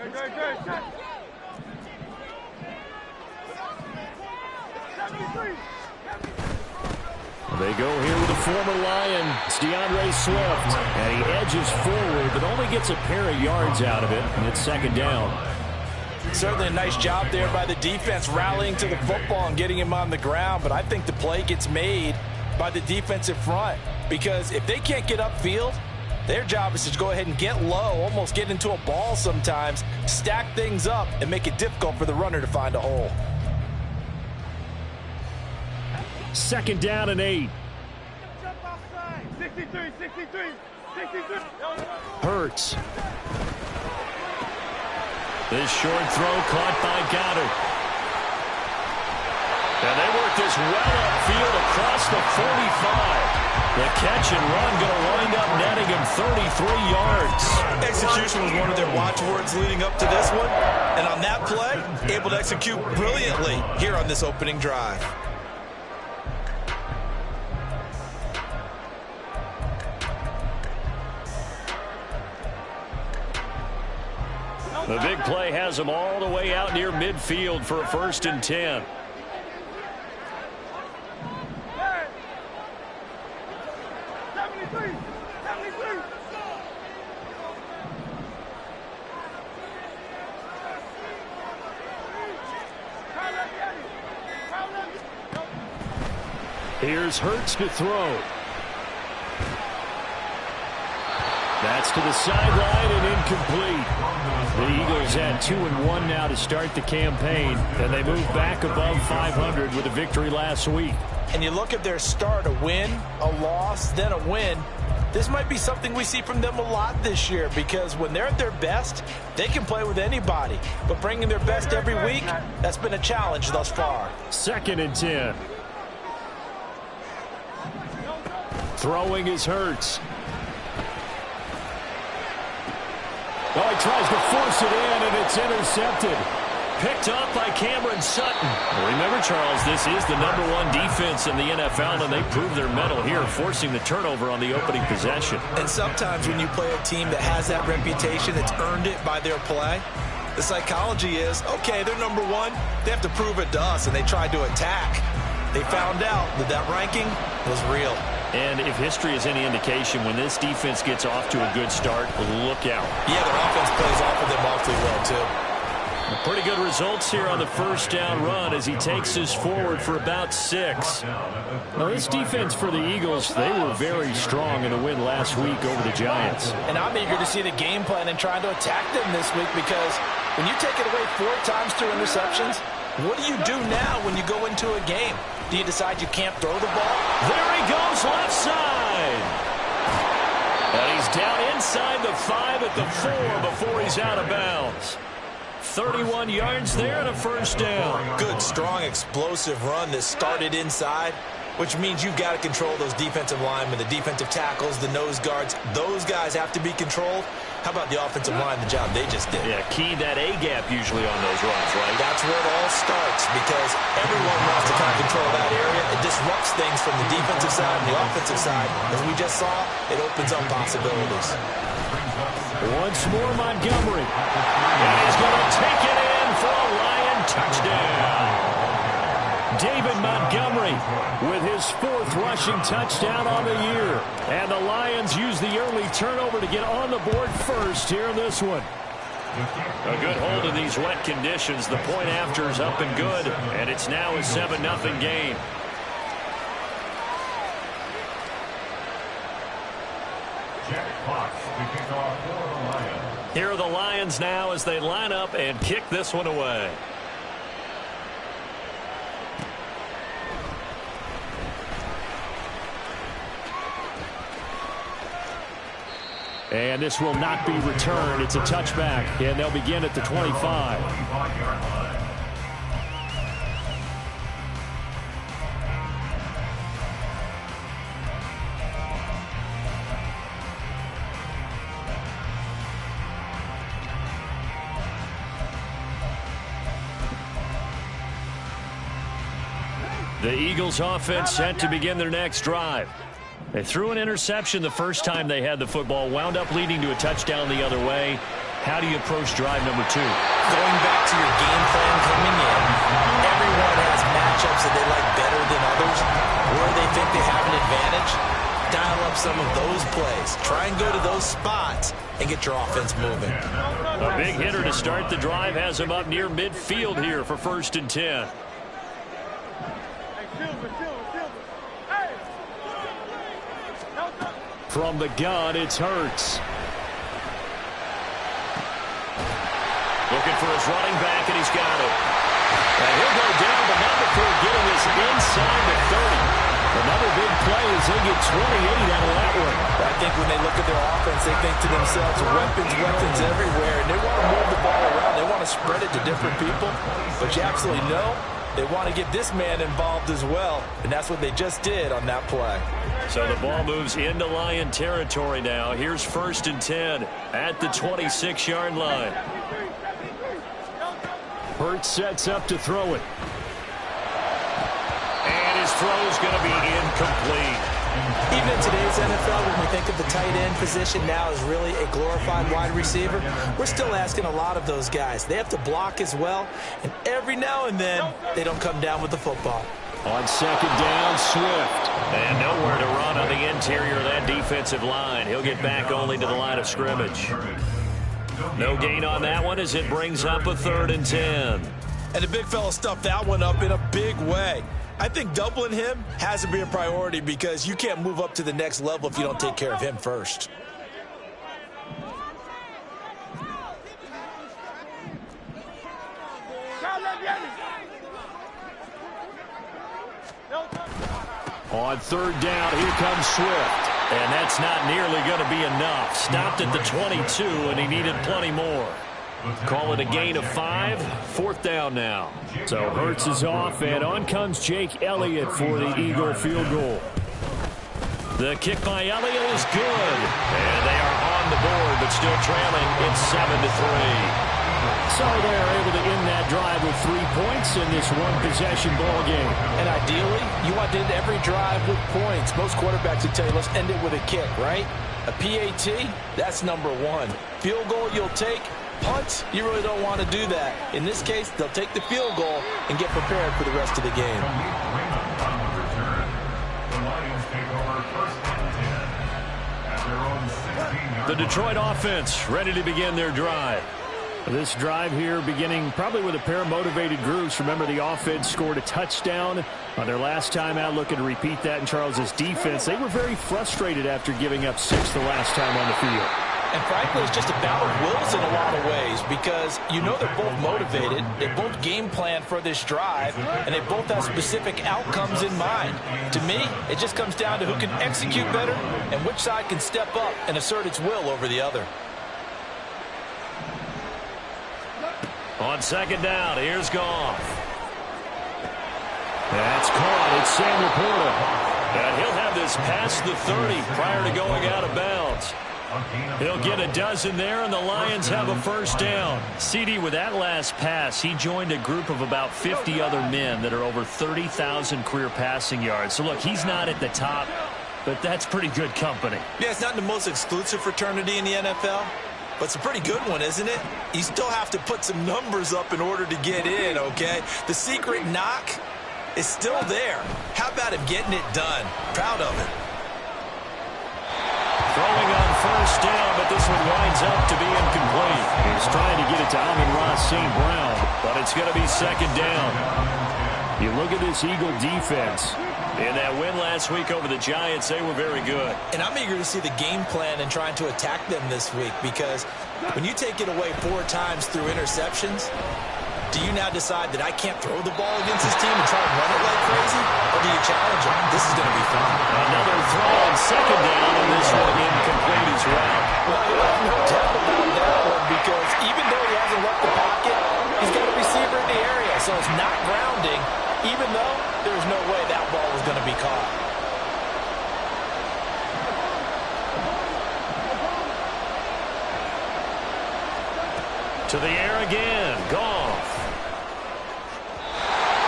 They go here with a former Lion. It's DeAndre Swift. And he edges forward, but only gets a pair of yards out of it. And it's second down. Certainly a nice job there by the defense rallying to the football and getting him on the ground. But I think the play gets made by the defensive front. Because if they can't get upfield, their job is to go ahead and get low, almost get into a ball sometimes, stack things up, and make it difficult for the runner to find a hole. Second down and 8. 63. Hurts. This short throw caught by Goddard. And they work this well upfield across the 45. The catch and run going to wind up netting him 33 yards. Execution was one of their watchwords leading up to this one. And on that play, able to execute brilliantly here on this opening drive. The big play has him all the way out near midfield for a 1st and 10. Here's Hurts to throw. That's to the sideline and incomplete. The Eagles had 2-1 now to start the campaign, and they move back above 500 with a victory last week. And you look at their start, a win, a loss, then a win. This might be something we see from them a lot this year, because when they're at their best, they can play with anybody. But bringing their best every week, that's been a challenge thus far. 2nd and 10. Throwing is Hurts. Oh, he tries to force it in, and it's intercepted. Picked up by Cameron Sutton. Remember, Charles, this is the #1 defense in the NFL, and they prove their mettle here, forcing the turnover on the opening possession. And sometimes when you play a team that has that reputation, it's earned it by their play. The psychology is, okay, they're #1. They have to prove it to us, and they tried to attack. They found out that that ranking was real. And if history is any indication, when this defense gets off to a good start, look out. Yeah, their offense plays off of them awfully well, too. Pretty good results here on the 1st down run as he takes us forward for about 6. Now, this defense for the Eagles, they were very strong in the win last week over the Giants. And I'm eager to see the game plan and trying to attack them this week, because when you take it away 4 times through interceptions, what do you do now when you go into a game? Do you decide you can't throw the ball? There he goes, left side. And he's down inside the 5 at the 4 before he's out of bounds. 31 yards there and a 1st down. Good, strong, explosive run that started inside, which means you've got to control those defensive linemen, the defensive tackles, the nose guards. Those guys have to be controlled. How about the offensive line, the job they just did? Yeah, key that A-gap usually on those runs, right? That's where it all starts, because everyone wants to kind of control that area. It disrupts things from the defensive side and the offensive side. As we just saw, it opens up possibilities. Once more, Montgomery. And he's going to take it in for a Lion touchdown. David Montgomery with his 4th rushing touchdown on the year. And the Lions use the early turnover to get on the board first here in this one. A good hold in these wet conditions. The point after is up and good. And it's now a 7-0 game. Here are the Lions now as they line up and kick this one away. And this will not be returned. It's a touchback, and they'll begin at the 25. The Eagles offense set to begin their next drive. They threw an interception the first time they had the football, wound up leading to a touchdown the other way. How do you approach drive number 2? Going back to your game plan coming in, everyone has matchups that they like better than others, where they think they have an advantage. Dial up some of those plays. Try and go to those spots and get your offense moving. A big hitter to start the drive has him up near midfield here for 1st and 10. From the gun, it's Hurts. Looking for his running back, and he's got it. And he'll go down, but not before getting us inside the 30. Another big play as they get 28 out of that one. I think when they look at their offense, they think to themselves, weapons everywhere, and they want to move the ball around. They want to spread it to different people, but you absolutely know they want to get this man involved as well, and that's what they just did on that play. So the ball moves into Lion territory now. Here's 1st and 10 at the 26-yard line. Hurts sets up to throw it. And his throw's going to be incomplete. Even in today's NFL, when we think of the tight end position now as really a glorified wide receiver, we're still asking a lot of those guys. They have to block as well, and every now and then, they don't come down with the football. On 2nd down, Swift. And nowhere to run on the interior of that defensive line. He'll get back only to the line of scrimmage. No gain on that one as it brings up a 3rd and 10. And the big fella stuffed that one up in a big way. I think doubling him has to be a priority because you can't move up to the next level if you don't take care of him first. On 3rd down, here comes Swift. And that's not nearly going to be enough. Stopped at the 22, and he needed plenty more. Call it a gain of 5. 4th down now. So Hurts is off, and on comes Jake Elliott for the Eagle field goal. The kick by Elliott is good. And they are on the board, but still trailing. It's 7-3. So they're able to end that drive with 3 points in this one-possession ball game. And ideally, you want to end every drive with points. Most quarterbacks would tell you, let's end it with a kick, right? A PAT, that's number 1. Field goal you'll take. Punt, you really don't want to do that. In this case, they'll take the field goal and get prepared for the rest of the game. The Detroit offense ready to begin their drive. This drive here beginning probably with a pair of motivated groups. Remember, the offense scored a touchdown on their last time out. Looking to repeat that in Charles's defense. They were very frustrated after giving up 6 the last time on the field. And frankly, it's just a battle of wills in a lot of ways because you know they're both motivated. They both game plan for this drive, and they both have specific outcomes in mind. To me, it just comes down to who can execute better and which side can step up and assert its will over the other. On 2nd down, here's Goff. That's caught. It's Sam Laporta. And he'll have this past the 30 prior to going out of bounds. He'll get a dozen there, and the Lions have a 1st down. CD, with that last pass, he joined a group of about 50 other men that are over 30,000 career passing yards. So, look, he's not at the top, but that's pretty good company. Yeah, it's not the most exclusive fraternity in the NFL. But it's a pretty good one, isn't it? You still have to put some numbers up in order to get in, okay? The secret knock is still there. How about him getting it done? Proud of it. Throwing on 1st down, but this one winds up to be incomplete. He's trying to get it to Amon-Ra St. Brown, but it's going to be 2nd down. You look at this Eagle defense. In that win last week over the Giants, they were very good. And I'm eager to see the game plan and trying to attack them this week because when you take it away 4 times through interceptions, do you now decide that I can't throw the ball against this team and try and run it like crazy? Or do you challenge them? This is going to be fun. Another throw on 2nd down, and this one incomplete as well. Well, you have no doubt about that one because even though he hasn't left the pocket, he's got a receiver in the area, so it's not grounding, even though there's no way that ball was going to be caught. To the air again, Goff.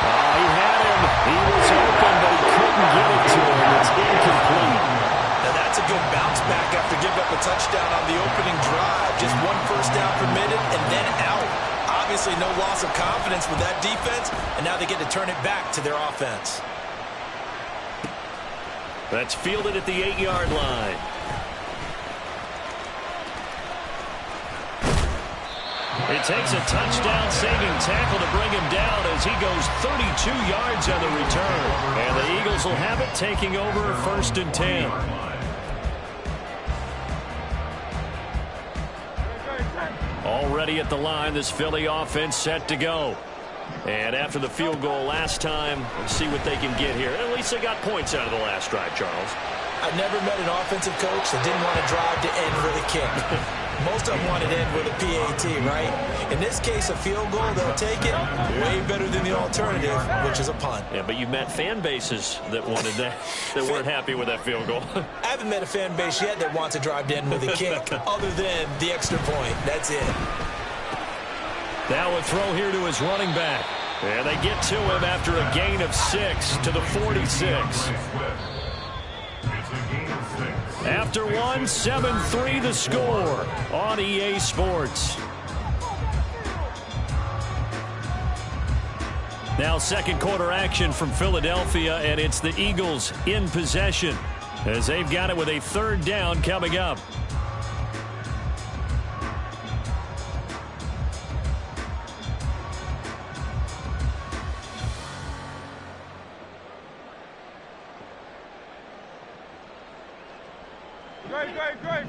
He had him. He was open, but he couldn't get it to him. It's incomplete. Now that's a good bounce back after giving up a touchdown on the opening drive. Just 1 first first down permitted, and then out. Obviously, no loss of confidence with that defense, and now they get to turn it back to their offense. That's fielded at the 8-yard line. It takes a touchdown-saving tackle to bring him down as he goes 32 yards on the return. And the Eagles will have it, taking over 1st and 10. Already at the line, this Philly offense set to go. And after the field goal last time, let's see what they can get here. At least they got points out of the last drive, Charles. I've never met an offensive coach that didn't want to drive to end with a kick. Most of them want to end with a PAT, right? In this case, a field goal, they'll take it. Way better than the alternative, which is a punt. Yeah, but you met fan bases that wanted that, that weren't happy with that field goal. I haven't met a fan base yet that wants to drive to end with a kick, other than the extra point. That's it. Now a throw here to his running back. And they get to him after a gain of 6 to the 46. After one, 7-3 the score on EA Sports. Now second quarter action from Philadelphia, and it's the Eagles in possession as they've got it with a 3rd down coming up.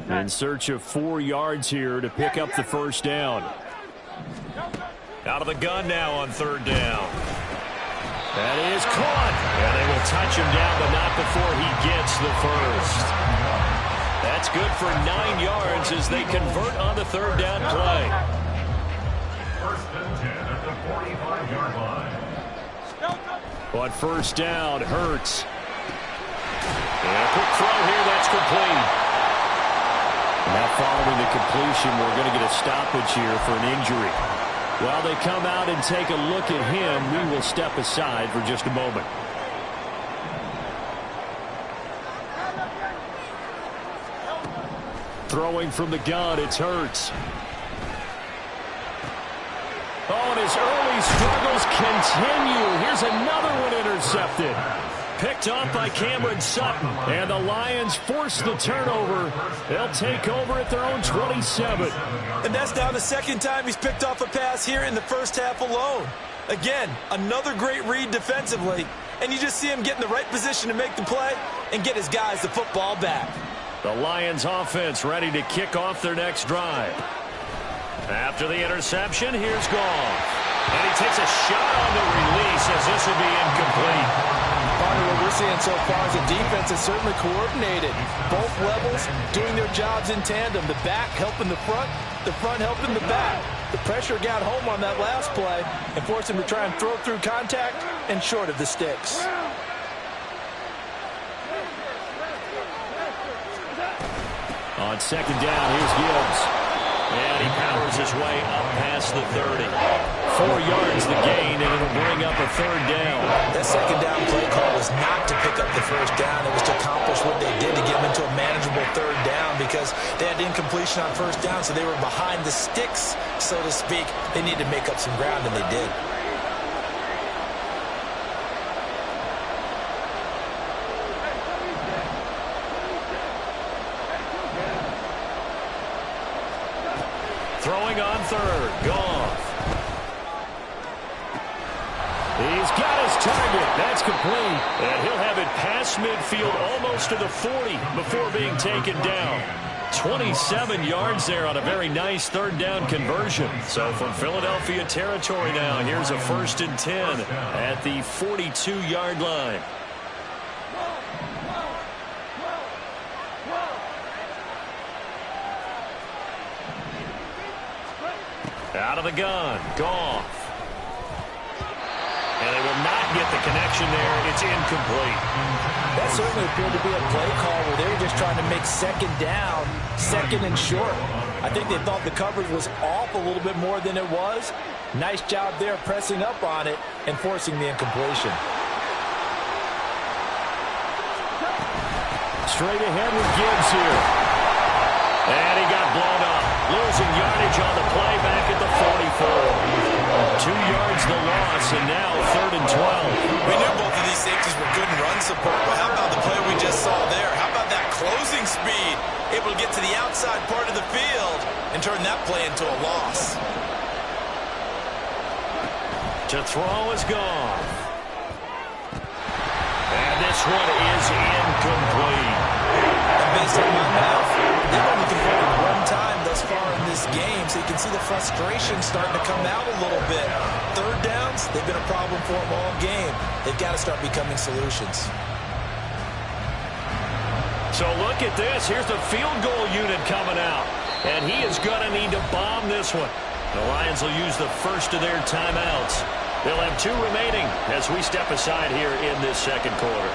In search of 4 yards here to pick up the 1st down. Out of the gun now on 3rd down. That is caught. And they will touch him down, but not before he gets the 1st. That's good for 9 yards as they convert on the 3rd down play. 1st and 10 at the 45-yard line. But 1st down hurts. And a quick throw here, that's complete. Now following the completion, we're going to get a stoppage here for an injury. While they come out and take a look at him, we will step aside for just a moment. Throwing from the gun, it's Hurts. Oh, and his early struggles continue. Here's another one intercepted. Picked off by Cameron Sutton. And the Lions force the turnover. They'll take over at their own 27. And that's now the 2nd time he's picked off a pass here in the 1st half alone. Again, another great read defensively. And you just see him get in the right position to make the play and get his guys the football back. The Lions offense ready to kick off their next drive. After the interception, here's Goff. And he takes a shot on the release as this will be incomplete. Part of what we're seeing so far is the defense is certainly coordinated. Both levels doing their jobs in tandem. The back helping the front helping the back. The pressure got home on that last play and forced him to try and throw through contact and short of the sticks. On 2nd down, here's Gibbs. And he powers his way up past the 30. 4 yards the gain, and it'll bring up a 3rd down. That 2nd down play call was not to pick up the 1st down. It was to accomplish what they did to get them into a manageable 3rd down because they had incompletion on 1st down, so they were behind the sticks, so to speak. They needed to make up some ground, and they did. Throwing on 3rd, Goff. He's got his target. That's complete. And he'll have it past midfield almost to the 40 before being taken down. 27 yards there on a very nice 3rd down conversion. So from Philadelphia territory now, here's a 1st and 10 at the 42-yard line. Out of the gun, Goff. And they will not get the connection there. It's incomplete. That certainly appeared to be a play call where they were just trying to make 2nd down, 2nd and short. I think they thought the coverage was off a little bit more than it was. Nice job there pressing up on it and forcing the incompletion. Straight ahead with Gibbs here. And he got blown up. Little losing yardage on the play back at the 44. 2 yards the loss, and now 3rd and 12. We knew both of these safeties were good in run support, but how about the play we just saw there? How about that closing speed? Able to get to the outside part of the field and turn that play into a loss. To throw is gone. And this one is incomplete. And based on my math, they've only converted 1 time thus far in this game, so you can see the frustration starting to come out a little bit. 3rd downs, they've been a problem for them all game. They've got to start becoming solutions. So look at this. Here's the field goal unit coming out. And he is going to need to bomb this one. The Lions will use the first of their timeouts. They'll have 2 remaining as we step aside here in this 2nd quarter.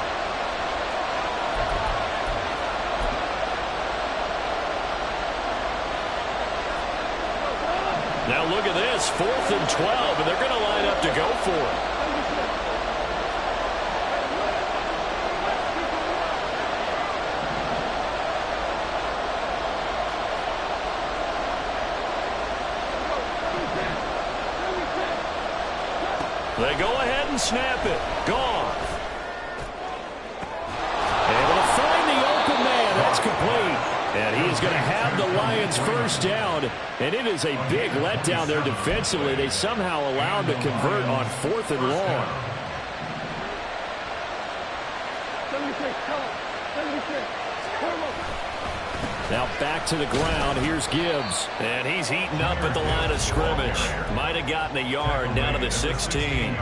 Now look at this, 4th and 12, and they're going to line up to go for it. They go ahead and snap it. Gone. Able to find the open man. That's complete. And he's going to have the Lions first down. And it is a big letdown there defensively. They somehow allowed to convert on 4th and long. Now back to the ground. Here's Gibbs. And he's heating up at the line of scrimmage. Might have gotten a yard down to the 16.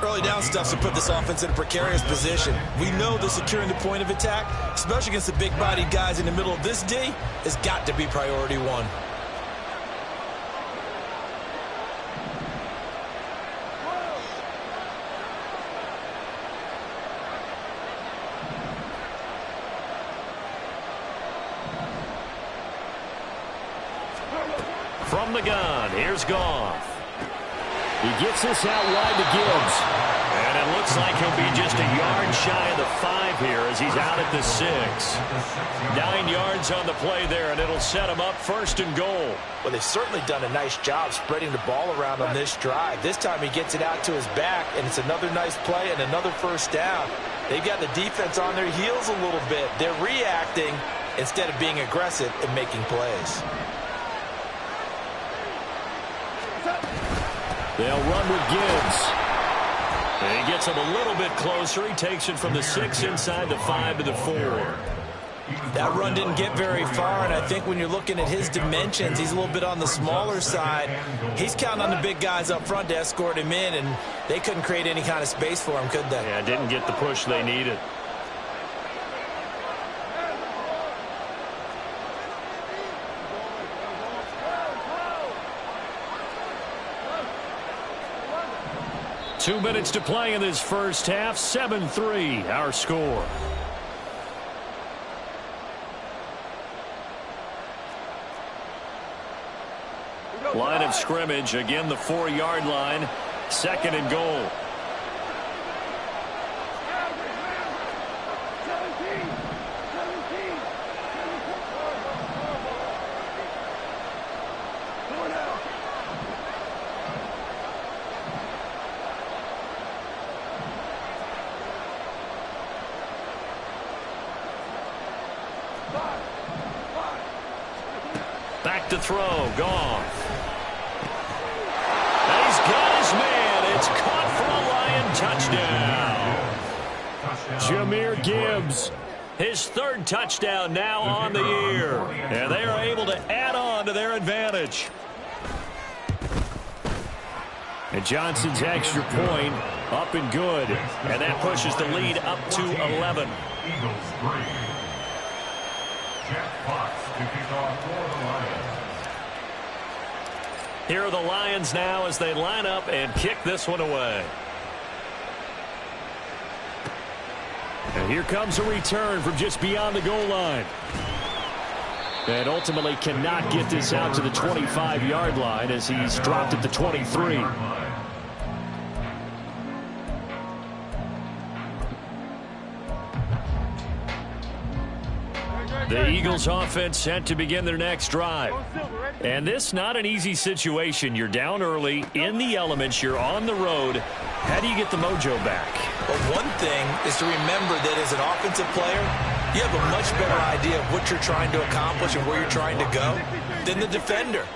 Early down stuffs to put this offense in a precarious position. We know that securing the point of attack, especially against the big-bodied guys in the middle of this D, has got to be priority 1. From the gun, here's Goff. He gets this out wide to Gibbs. And it looks like he'll be just a yard shy of the 5 here as he's out at the 6. 9 yards on the play there, and it'll set him up 1st and goal. Well, they've certainly done a nice job spreading the ball around on this drive. This time he gets it out to his back, and it's another nice play and another 1st down. They've got the defense on their heels a little bit. They're reacting instead of being aggressive and making plays. They'll run with Gibbs. And he gets him a little bit closer. He takes it from the 6 inside the 5 to the 4. That run didn't get very far, and I think when you're looking at his dimensions, he's a little bit on the smaller side. He's counting on the big guys up front to escort him in, and they couldn't create any kind of space for him, could they? Yeah, didn't get the push they needed. Two minutes to play in this first half. 7-3, our score. Line of scrimmage, again the 4-yard line. 2nd and goal. Back to throw, Goff. And he's got his man. It's caught for a Lion touchdown. Jahmyr Gibbs, his 3rd touchdown now on the year. And they are able to add on to their advantage. And Johnson's extra point up and good. And that pushes the lead up to 11. Eagles 3. Jeff Fox to kick off for the Lions. Here are the Lions now as they line up and kick this one away. And here comes a return from just beyond the goal line. And ultimately cannot get this out to the 25-yard line as he's dropped at the 23. The Eagles offense set to begin their next drive. And this not an easy situation. You're down early, in the elements, you're on the road. How do you get the mojo back? Well, one thing is to remember that as an offensive player, you have a much better idea of what you're trying to accomplish and where you're trying to go than the defender.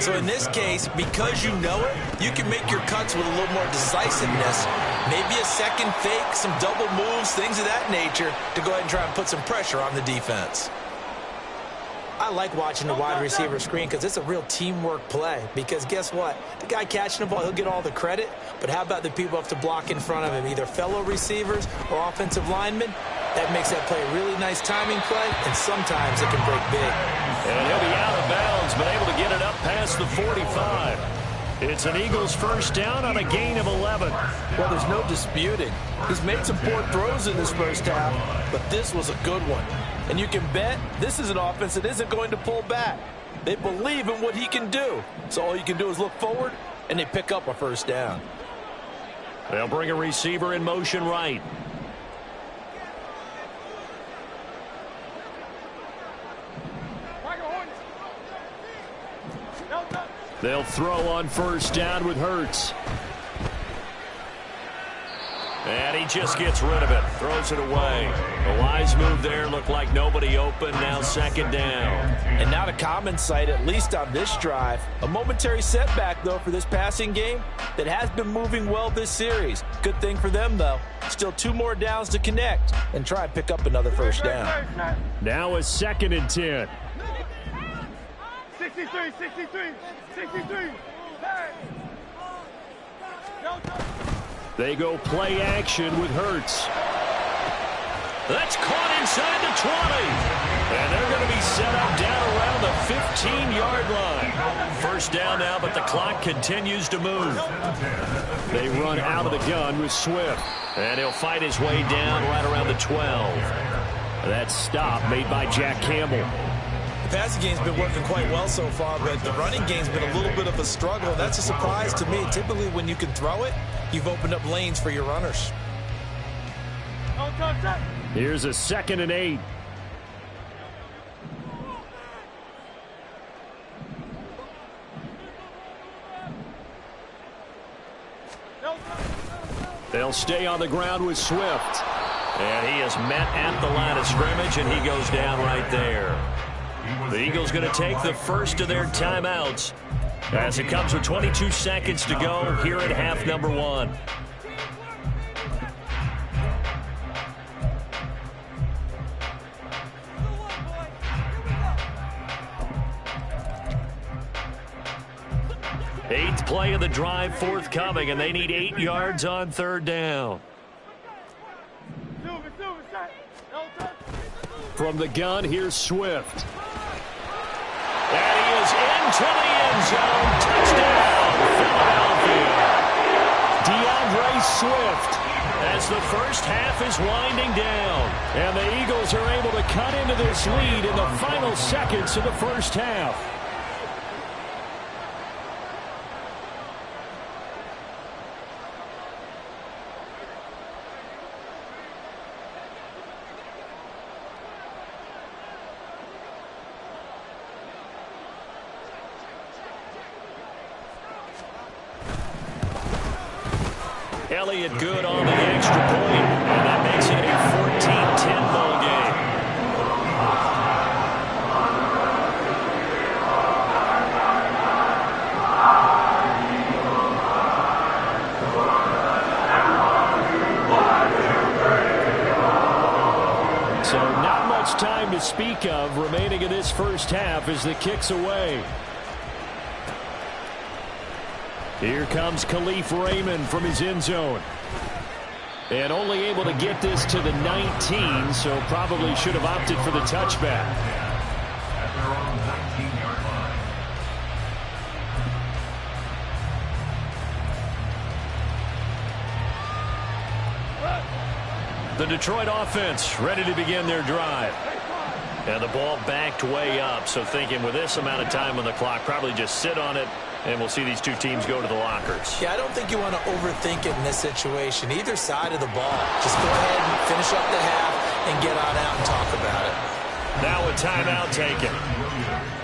So in this case, because you know it, you can make your cuts with a little more decisiveness. Maybe a second fake, some double moves, things of that nature to go ahead and try and put some pressure on the defense. I like watching the wide receiver screen because it's a real teamwork play. Because guess what? The guy catching the ball, he'll get all the credit. But how about the people who have to block in front of him, either fellow receivers or offensive linemen? That makes that play a really nice timing play, and sometimes it can break big. And he'll be out of bounds, but able to get it up past the 45. It's an Eagles first down on a gain of 11. Well, there's no disputing. He's made some poor throws in this first half, but this was a good one. And you can bet this is an offense that isn't going to pull back. They believe in what he can do. So all you can do is look forward, and they pick up a first down. They'll bring a receiver in motion right. They'll throw on first down with Hurts. And he just gets rid of it. Throws it away. A wise move there. Looked like nobody open. Now second down. And not a common sight, at least on this drive. A momentary setback, though, for this passing game that has been moving well this series. Good thing for them, though. Still 2 more downs to connect and try and pick up another first down. Now a 2nd and 10. 63, 63, 63. They go play action with Hurts. That's caught inside the 20. And they're going to be set up down around the 15-yard line. First down now, but the clock continues to move. They run out of the gun with Swift. And he'll fight his way down right around the 12. That stop made by Jack Campbell. The passing game's been working quite well so far, but the running game's been a little bit of a struggle. That's a surprise to me. Typically, when you can throw it, you've opened up lanes for your runners. Here's a 2nd and 8. They'll stay on the ground with Swift. And he is met at the line of scrimmage, and he goes down right there. The Eagles going to take the first of their timeouts as it comes with 22 seconds to go here at half number 1. Eighth play of the drive forthcoming, and they need 8 yards on 3rd down. From the gun, here's Swift. And he is into the end zone. Touchdown, Philadelphia. DeAndre Swift as the first half is winding down. And the Eagles are able to cut into this lead in the final seconds of the first half. Elliott good on the extra point, and that makes it a 14-10 ball game. So not much time to speak of remaining in this first half as the kick's away. Here comes Khalif Raymond from his end zone. And only able to get this to the 19, so probably should have opted for the touchback. At their own 19-yard line. The Detroit offense ready to begin their drive. And the ball backed way up, so thinking with this amount of time on the clock, probably just sit on it. And we'll see these two teams go to the lockers. Yeah, I don't think you want to overthink it in this situation. Either side of the ball. Just go ahead and finish up the half and get on out and talk about it. Now a timeout taken.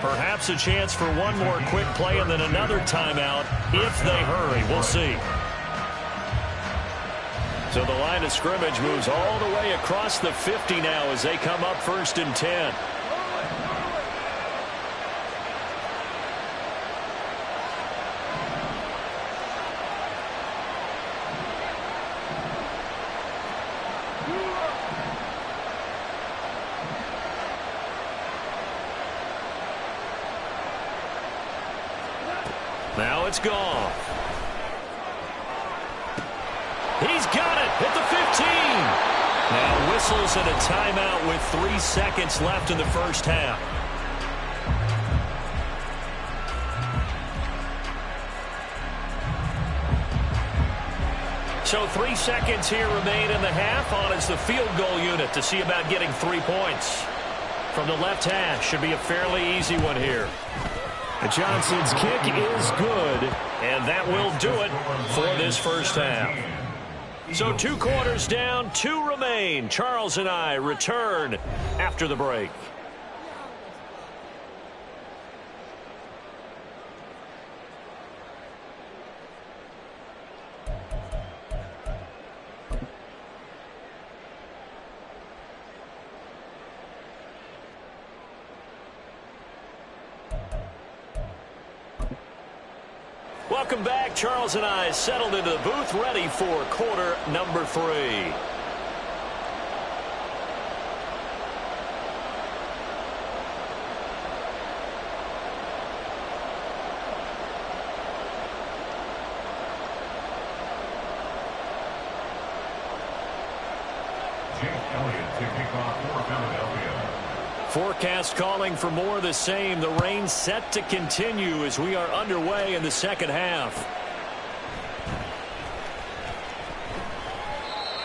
Perhaps a chance for one more quick play and then another timeout if they hurry. We'll see. So the line of scrimmage moves all the way across the 50 now as they come up 1st and 10. Now it's gone. He's got it at the 15. Now whistles and a timeout with 3 seconds left in the first half. So 3 seconds here remain in the half. On is the field goal unit to see about getting 3 points. From the left hash, should be a fairly easy one here. Johnson's kick is good, and that will do it for this first half. So 2 quarters down, 2 remain. Charles and I return after the break. Welcome back. Charles and I settled into the booth, ready for quarter number 3. Forecast calling for more of the same. The rain set to continue as we are underway in the second half.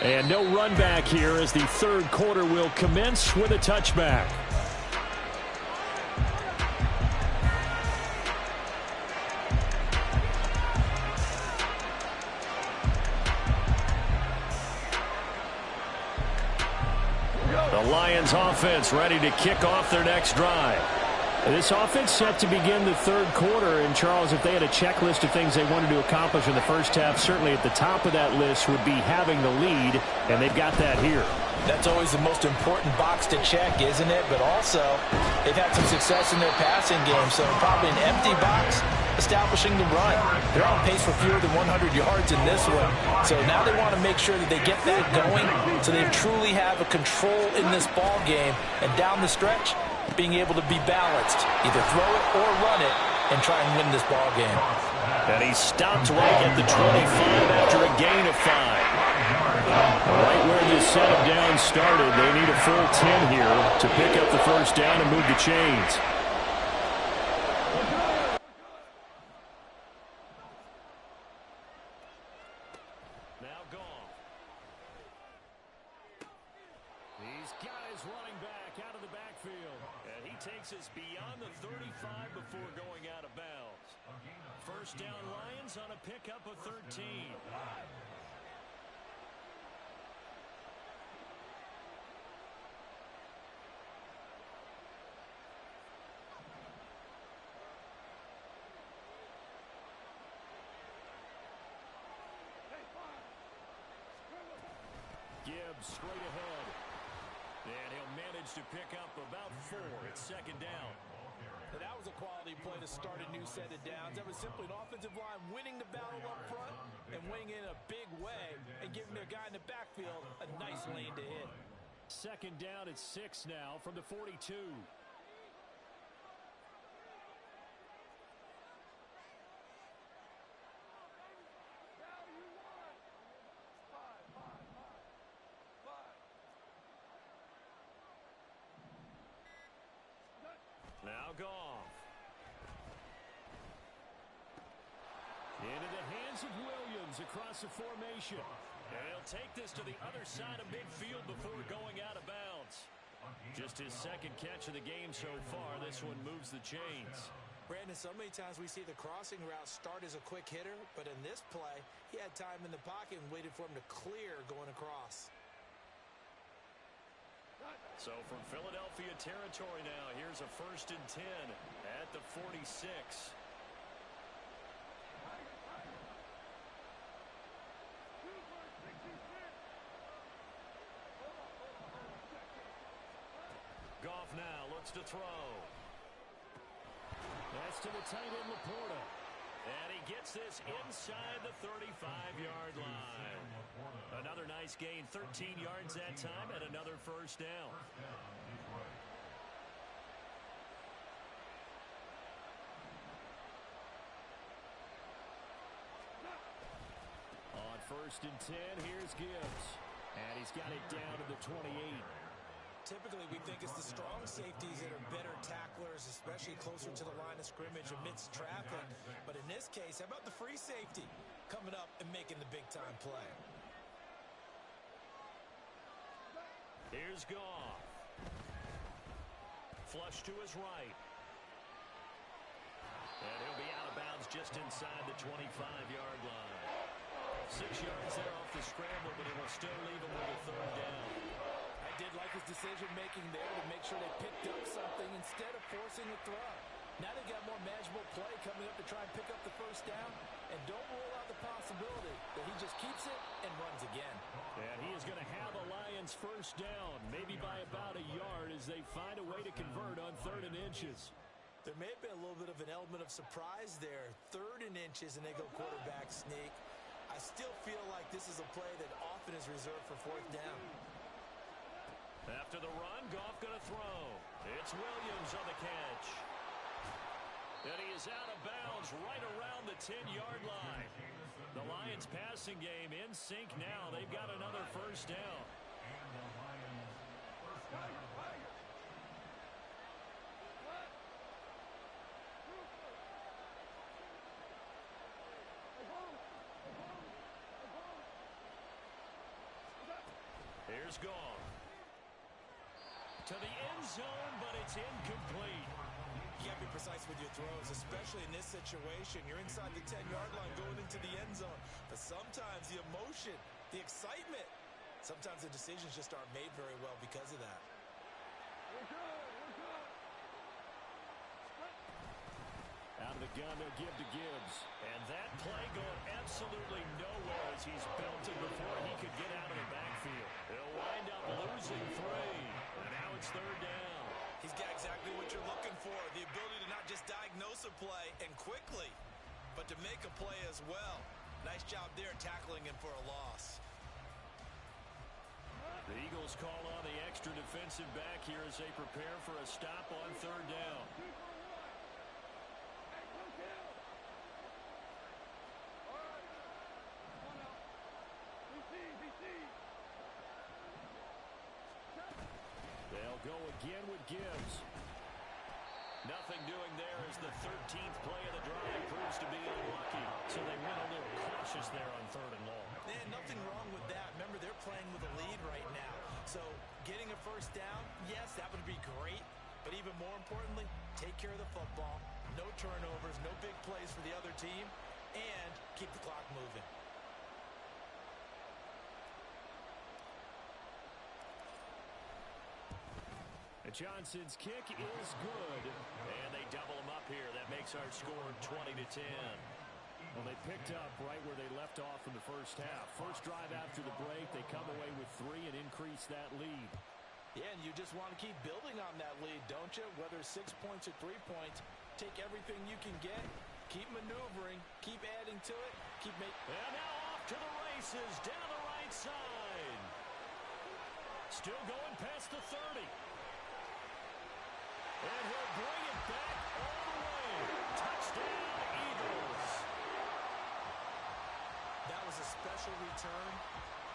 And no run back here as the third quarter will commence with a touchback. The Lions offense ready to kick off their next drive. This offense set to begin the third quarter. And, Charles, if they had a checklist of things they wanted to accomplish in the first half, certainly at the top of that list would be having the lead, and they've got that here. That's always the most important box to check, isn't it? But also, they've had some success in their passing game, so probably an empty box establishing the run. They're on pace for fewer than 100 yards in this one, so now they want to make sure that they get that going so they truly have a control in this ball game, and down the stretch, being able to be balanced, either throw it or run it, and try and win this ball game. And he stopped right at the 25 after a gain of 5. Right where this set of downs started, they need a full 10 here to pick up the first down and move the chains. Now gone. He's got his running back out of the backfield. And he takes us beyond the 35 before going out of bounds. First down Lions on a pickup of 13. Gibbs straight ahead. And he'll manage to pick up about 4. It's second down. That was a quality play to start a new set of downs. That was simply an offensive line winning the battle up front and winning in a big way and giving their guy in the backfield a nice lane to hit. Second down at 6 now from the 42. Now Goff. Into the hands of Williams across the formation. And he'll take this to the other side of midfield before going out of bounds. Just his second catch of the game so far. This one moves the chains. Brandon, so many times we see the crossing route start as a quick hitter, but in this play, he had time in the pocket and waited for him to clear going across. So from Philadelphia territory now, here's a 1st and 10 at the 46. Goff now looks to throw. That's to the tight end, Laporta. And he gets this inside the 35-yard line. Another nice gain, 13 yards that time, and another 1st down. On 1st and 10, here's Gibbs. And he's got it down to the 28. Typically, we think it's the strong safeties that are better tacklers, especially closer to the line of scrimmage amidst traffic. But in this case, how about the free safety coming up and making the big-time play? Here's Goff. Flush to his right. And he'll be out of bounds just inside the 25-yard line. 6 yards there off the scramble, but it will still leave him with a 3rd down. I did like his decision-making there to make sure they picked up something instead of forcing a throw. Now they got more manageable play coming up to try and pick up the 1st down. And don't rule out the possibility that he just keeps it and runs again. And he is going to have a Lions 1st down, maybe by about a yard as they find a way to convert on 3rd and inches. There may have been a little bit of an element of surprise there. 3rd and inches, and they go quarterback sneak. I still feel like this is a play that often is reserved for 4th down. After the run, Goff going to throw. It's Williams on the catch. And he is out of bounds right around the 10-yard line. The Lions passing game in sync now. They've got another 1st down. And the Lions first down. Here's Goff. To the end zone, but it's incomplete. You got to be precise with your throws, especially in this situation. You're inside the 10-yard line going into the end zone. But sometimes the emotion, the excitement, sometimes the decisions just aren't made very well because of that. Out of the gun, they'll give to Gibbs. And that play going absolutely nowhere as he's belted before he could get out of the backfield. He'll wind up losing 3. And now it's 3rd down. He's got exactly what you're looking for, the ability to not just diagnose a play and quickly, but to make a play as well. Nice job there tackling him for a loss. The Eagles call on the extra defensive back here as they prepare for a stop on 3rd down. They'll go again with Gibbs. Nothing doing there as the 13th play of the drive proves to be unlucky. So they went a little cautious there on 3rd and long. Yeah, nothing wrong with that. Remember, they're playing with a lead right now. So getting a 1st down, yes, that would be great. But even more importantly, take care of the football. No turnovers, no big plays for the other team, and keep the clock moving. Johnson's kick is good, and they double him up here. That makes our score 20-10. Well, they picked up right where they left off in the 1st half. First drive after the break, they come away with 3 and increase that lead. Yeah, and you just want to keep building on that lead, don't you? Whether it's 6 points or 3 points, take everything you can get, keep maneuvering, keep adding to it, keep making. And now off to the races, down the right side. Still going past the 30. And he'll bring it back all the way. Touchdown, Eagles. That was a special return,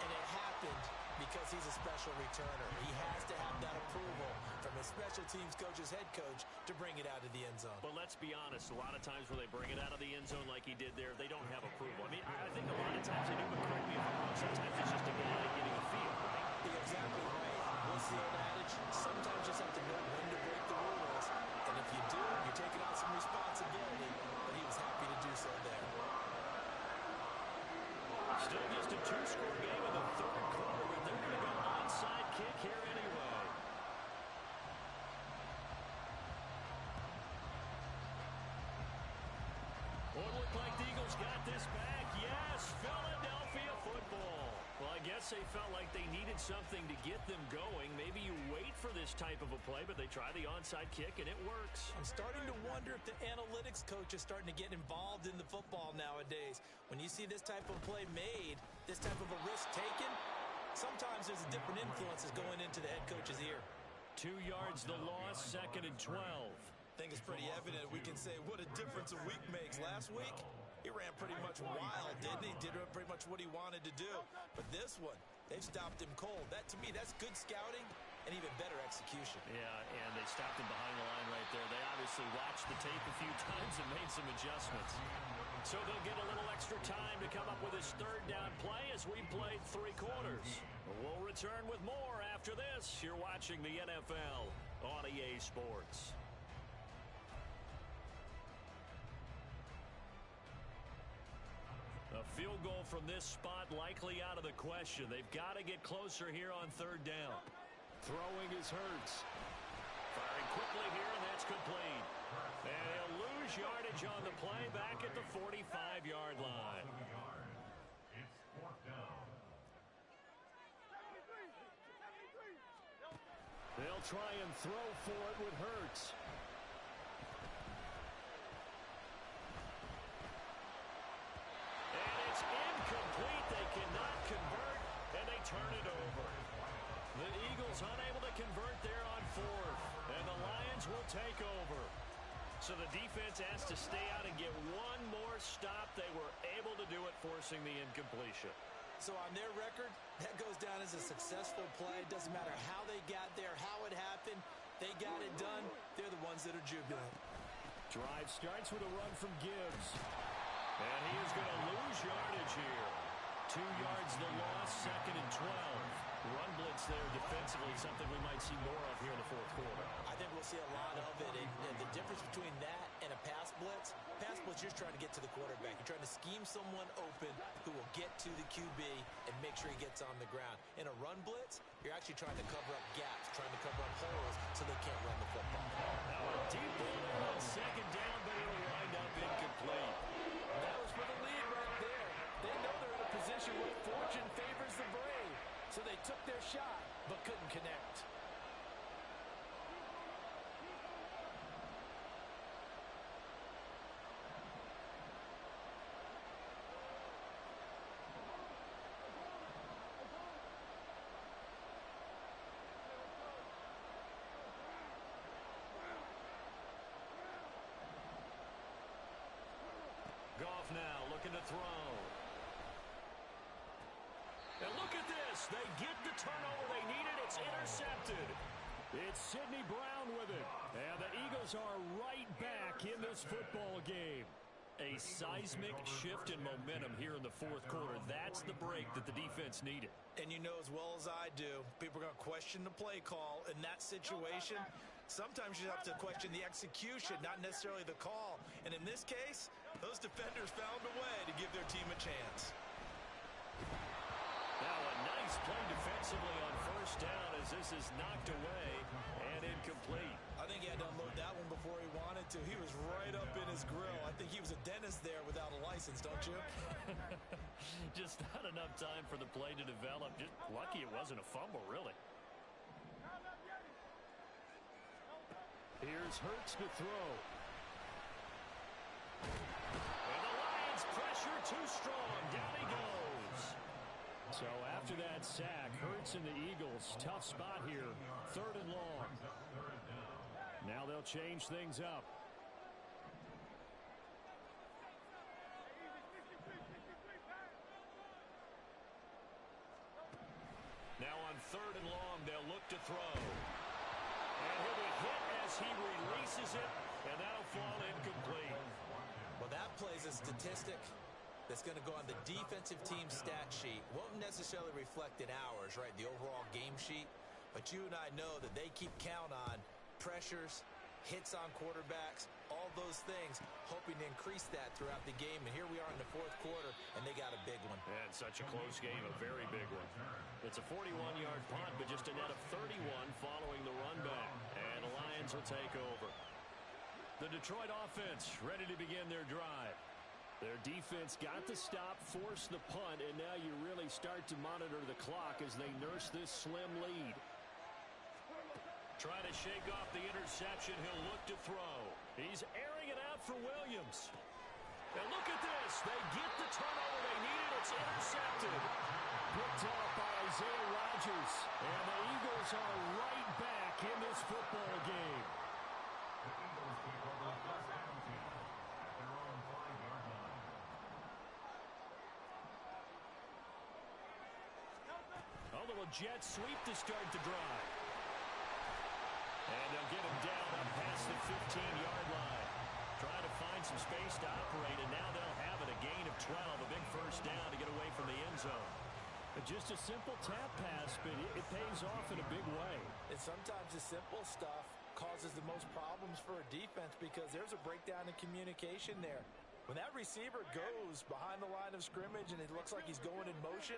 and it happened because he's a special returner. He has to have that approval from his special teams coach's head coach to bring it out of the end zone. But let's be honest, a lot of times when they bring it out of the end zone like he did there, they don't have approval. I mean, I think a lot of times they do, but correct me if I'm wrong, sometimes it's just a guy getting a feel, right? You're exactly right. What's the old adage? Sometimes you just have to know when to break the rules. And if you do, you're taking on some responsibility. But he was happy to do so there. Still just a 2-score game in the 3rd quarter, but they're going to go onside kick here anyway. like the Eagles got this back. Yes, Philadelphia football. Well, I guess they felt like they needed something to get them going. Maybe you wait for this type of a play, but they try the onside kick, and it works. I'm starting to wonder if the analytics coach is starting to get involved in the football nowadays. When you see this type of play made, this type of a risk taken, sometimes there's a different influences going into the head coach's ear. 2 yards the loss, 2nd and 12. I think it's pretty evident. We can say what a difference a week makes. Last week, he ran pretty much wild, didn't he? Did pretty much what he wanted to do. But this one, they've stopped him cold. That, to me, that's good scouting and even better execution. Yeah, and they stopped him behind the line right there. They obviously watched the tape a few times and made some adjustments. So they'll get a little extra time to come up with his 3rd down play as we played 3 quarters. We'll return with more after this. You're watching the NFL on EA Sports. A field goal from this spot likely out of the question. They've got to get closer here on 3rd down. Throwing is Hurts. Firing quickly here, and that's complete. And he'll lose yardage on the play back at the 45-yard line. It's 4th down. They'll try and throw for it with Hurts. And it's incomplete. They cannot convert, and they turn it over. The Eagles unable to convert there on 4th, and the Lions will take over. So the defense has to stay out and get one more stop. They were able to do it, forcing the incompletion. So on their record, that goes down as a successful play. It doesn't matter how they got there, how it happened. They got it done. They're the ones that are jubilant. Drive starts with a run from Gibbs. And he is going to lose yardage here. 2 yards the loss, 2nd and 12. Run blitz there defensively, something we might see more of here in the 4th quarter. I think we'll see a lot of it. And the difference between that and a pass blitz, you're trying to get to the quarterback. You're trying to scheme someone open who will get to the QB and make sure he gets on the ground. In a run blitz, you're actually trying to cover up gaps, trying to cover up holes so they can't run the football. Now a deep ball there on 2nd down, but it'll wind up incomplete. That was for the lead right there. They know they're in a position where fortune favors the brave. So they took their shot, but couldn't connect. Goff now looking to throw. And look at this. They get the turnover they needed. It's intercepted. It's Sidney Brown with it. And the Eagles are right back in this football game. A seismic shift in momentum here in the 4th quarter. That's the break that the defense needed. And you know as well as I do, people are going to question the play call in that situation. Sometimes you have to question the execution, not necessarily the call. And in this case, those defenders found a way to give their team a chance. Now a nice play defensively on 1st down as this is knocked away and incomplete. I think he had to unload that one before he wanted to. He was right up in his grill. I think he was a dentist there without a license, don't you? Just not enough time for the play to develop. Just lucky it wasn't a fumble, really. Here's Hurts to throw. And the Lions pressure too strong. Down he goes. So after that sack, Hurts and the Eagles, tough spot here, 3rd and long. Now they'll change things up. Now on 3rd and long, they'll look to throw. And he'll be hit as he releases it, and that'll fall incomplete. Well, that plays a statistic that's going to go on the defensive team stat sheet. Won't necessarily reflect in ours, right, the overall game sheet. But you and I know that they keep count on pressures, hits on quarterbacks, all those things, hoping to increase that throughout the game. And here we are in the 4th quarter, and they got a big one. And such a close game, a very big one. It's a 41-yard punt, but just a net of 31 following the run back. And the Lions will take over. The Detroit offense ready to begin their drive. Their defense got the stop, forced the punt, and now you really start to monitor the clock as they nurse this slim lead. Trying to shake off the interception. He'll look to throw. He's airing it out for Williams. And look at this. They get the turnover they needed. It's intercepted. Picked off by Isaiah Rodgers. And the Eagles are right back in this football game. The Eagles take over the first penalty at their own 5-yard line. A little jet sweep to start the drive. And they'll get him down up past the 15-yard line. Trying to find some space to operate, and now they'll have it. A gain of 12, a big first down to get away from the end zone. Just a simple tap pass, but it pays off in a big way. And sometimes the simple stuff causes the most problems for a defense because there's a breakdown in communication there. When that receiver goes behind the line of scrimmage and it looks like he's going in motion,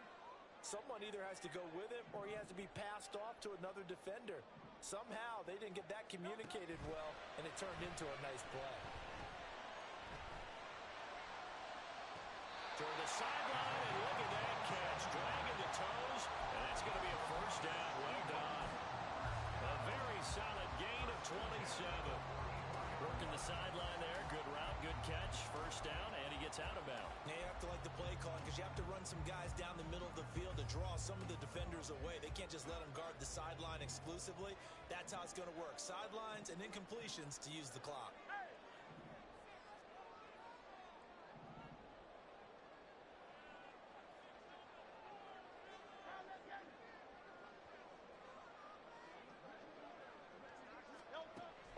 someone either has to go with him or he has to be passed off to another defender. Somehow they didn't get that communicated well, and it turned into a nice play. Toward the sideline, and look at that catch. Dragging the toes, and that's going to be a first down. Well done. A very solid gain of 27. Working the sideline there. Good route, good catch. First down, and he gets out of bounds. Now you have to like the play call because you have to run some guys down the middle of the field to draw some of the defenders away. They can't just let them guard the sideline exclusively. That's how it's going to work. Sidelines and incompletions to use the clock.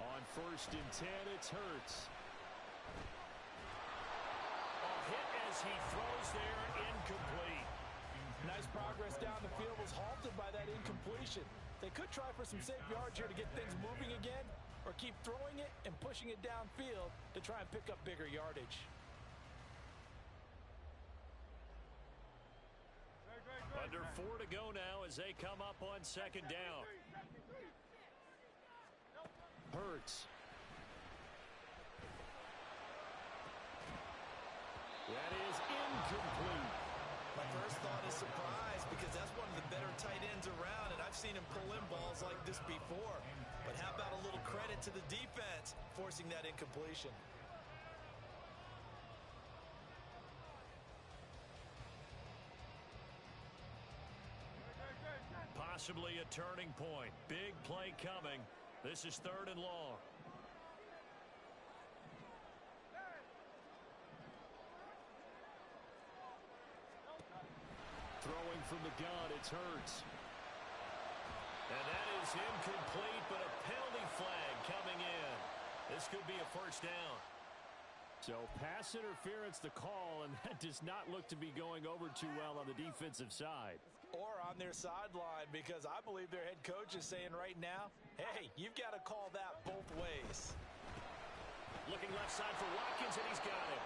On 1st and 10, it's Hurts. A hit as he throws there, incomplete. Nice progress down the field was halted by that incompletion. They could try for some safe yards here to get things moving again, or keep throwing it and pushing it downfield to try and pick up bigger yardage. Under 4 to go now as they come up on 2nd down. Hurts. That is incomplete. My first thought is surprise because that's one of the better tight ends around, and I've seen him pull in balls like this before. But how about a little credit to the defense forcing that incompletion? Possibly a turning point. Big play coming. This is 3rd and long. Throwing from the gun, it's Hurts. And that is incomplete, but a penalty flag coming in. This could be a first down. So pass interference the call, and that does not look to be going over too well on the defensive side. Or on their sideline, because I believe their head coach is saying right now, hey, you've got to call that both ways. Looking left side for Watkins, and he's got him.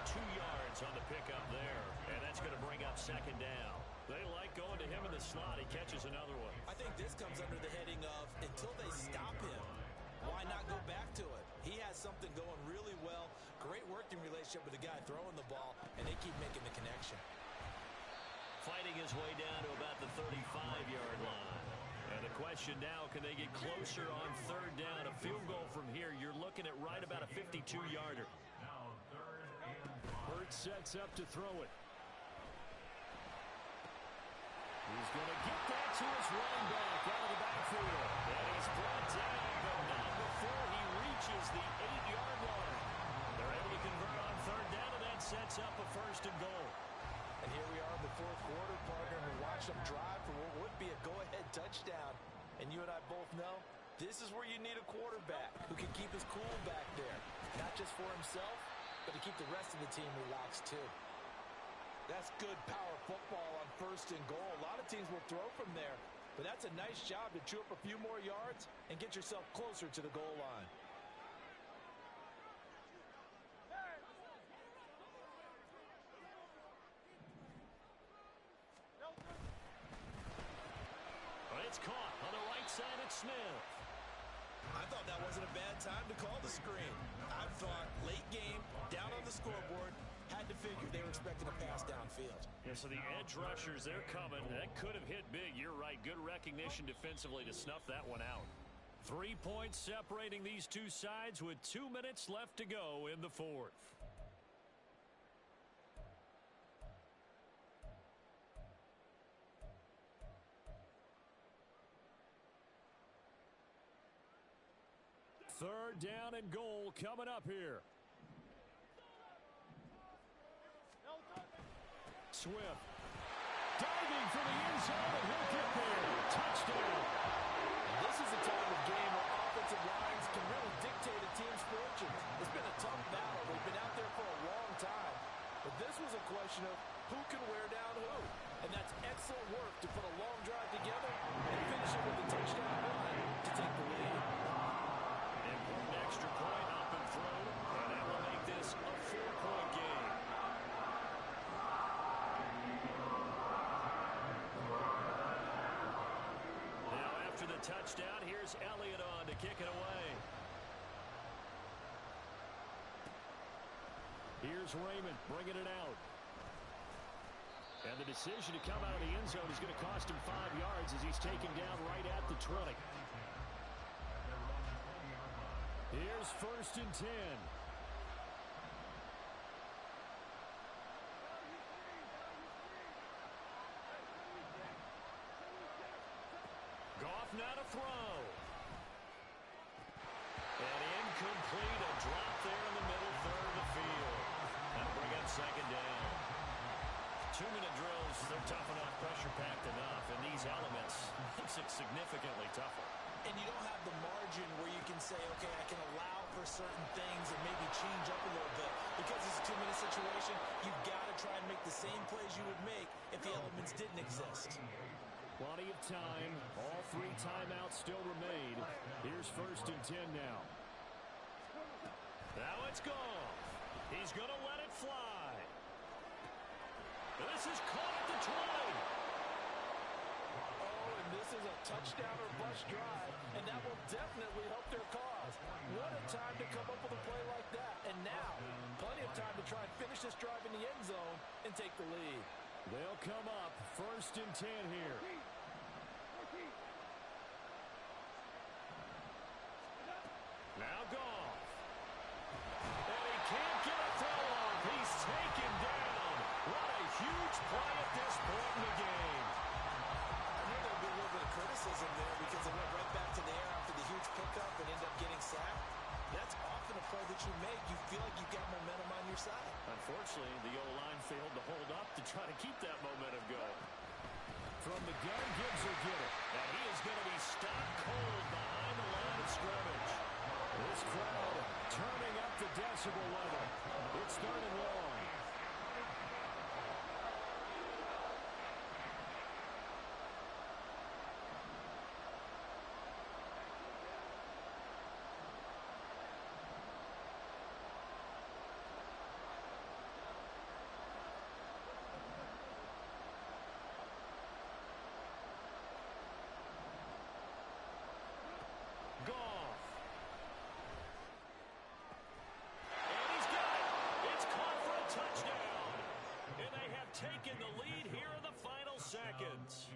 2 yards on the pickup there, and that's going to bring up 2nd down. They like going to him in the slot. He catches another one. I think this comes under the heading of until they stop him, why not go back to it? He has something going really well. Great working relationship with the guy throwing the ball, and they keep making the connection. Fighting his way down to about the 35-yard line. And the question now, can they get closer on 3rd down? A field goal from here, you're looking at right about a 52-yarder. Now 3rd and 5. Hurts sets up to throw it. He's going to get that to his running back out of the backfield. And he's brought down, but not before he reaches the 8-yard line. They're able to convert on 3rd down, and that sets up a 1st and goal. And here we are in the 4th quarter, partner, and we watch them drive for what would be a go-ahead touchdown. And you and I both know this is where you need a quarterback who can keep his cool back there. Not just for himself, but to keep the rest of the team relaxed too. That's good power football on 1st and goal. A lot of teams will throw from there, but that's a nice job to chew up a few more yards and get yourself closer to the goal line. It's caught on the right side at Smith. I thought that wasn't a bad time to call the screen. I thought late game, down on the scoreboard, So the edge rushers, they're coming. That could have hit big. You're right. Good recognition defensively to snuff that one out. 3 points separating these two sides with 2 minutes left to go in the fourth. Third down and goal coming up here. Swift diving for the end zone, and he'll get there. Touchdown. This is a type of game where offensive lines can really dictate a team's fortunes. It's been a tough battle. They've been out there for a long time. But this was a question of who can wear down who. And that's excellent work to put a long drive together and finish it with a touchdown run to take the lead. Important extra point up and through, and that will make this a 4-point game. Now after the touchdown, here's Elliott on to kick it away. Here's Raymond bringing it out. And the decision to come out of the end zone is going to cost him 5 yards as he's taken down right at the 20. Here's 1st and 10. Goff now to throw. And incomplete, a drop there in the middle third of the field. That'll bring up 2nd down. 2-minute drills, they're tough enough, pressure-packed enough, and these elements makes it significantly tougher. And you don't have the margin where you can say, okay, I can allow for certain things and maybe change up a little bit. Because it's a 2-minute situation, you've got to try and make the same plays you would make if the elements didn't exist. Plenty of time. All 3 timeouts still remain. Here's 1st and 10 now. Now it's gone. He's going to let it fly. This is caught at the 20. Oh, and this is a touchdown or bust drive, and that will definitely help their cause. What a time to come up with a play like that. And now, plenty of time to try and finish this drive in the end zone and take the lead. They'll come up 1st and 10 here. Now Goff. And he can't get a throw off. He's taken down. What a huge play at this point in the game. I knew there would be a little bit of criticism there because they went right back to the air after the huge pickup and ended up getting sacked. That's often a play that you make. You feel like you've got momentum on your side. Unfortunately, the O-line failed to hold up to try to keep that momentum going. From the gun, Gibbs will get it. And he is going to be stopped cold behind the line of scrimmage. This crowd turning up the decibel level. It's 3rd and long. Goff. And he's got it. It's caught for a touchdown. And they have taken the lead here in the final seconds.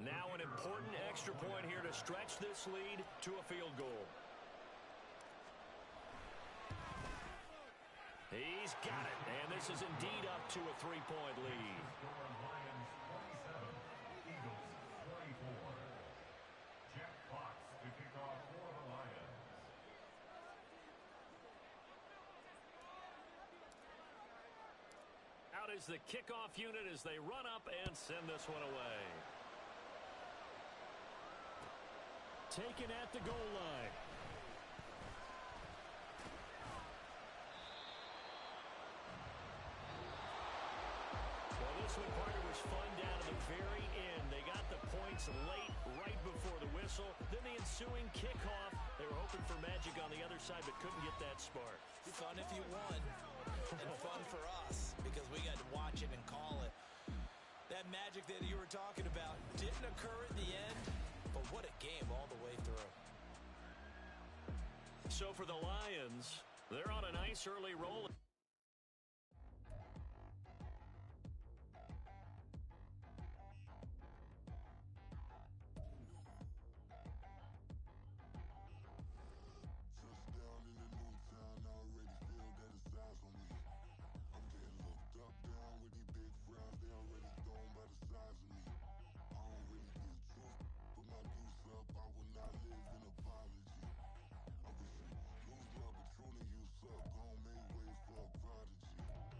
Now an important extra point here to stretch this lead to a field goal. He's got it, and this is indeed up to a 3-point lead. Lions 27, Eagles 34. Jack Fox to kick off for the Lions. Out is the kickoff unit as they run up and send this one away. Taken at the goal line. This one, partner, was fun down to the very end. They got the points late, right before the whistle. Then the ensuing kickoff. They were hoping for magic on the other side, but couldn't get that spark. Fun if you won, and fun for us because we got to watch it and call it. That magic that you were talking about didn't occur at the end, but what a game all the way through. So for the Lions, They're on a nice early roll. Touchdown in the new town, I already feel that it's eyes on me. I'm getting looked up, down with these big frowns, they already thrown by the size of me. I don't really give two, put my deuce up, I will not live in apology. I wish you lose love, but truly you suck, gon' make way for a prodigy.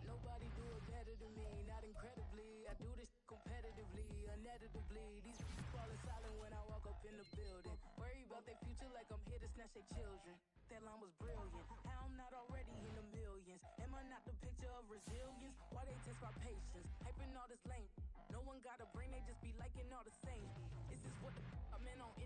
Nobody do it better than me, not incredibly. I do this competitively, uneditably. These falling silent when I walk up in the building. Worry about their future like I'm here to snatch their children. That line was brilliant. How I'm not already in the millions? Am I not the picture of resilience? Why they test my patience? Hyping all this lame. No one got a brain, they just be liking all the same. This is what the I'm in on.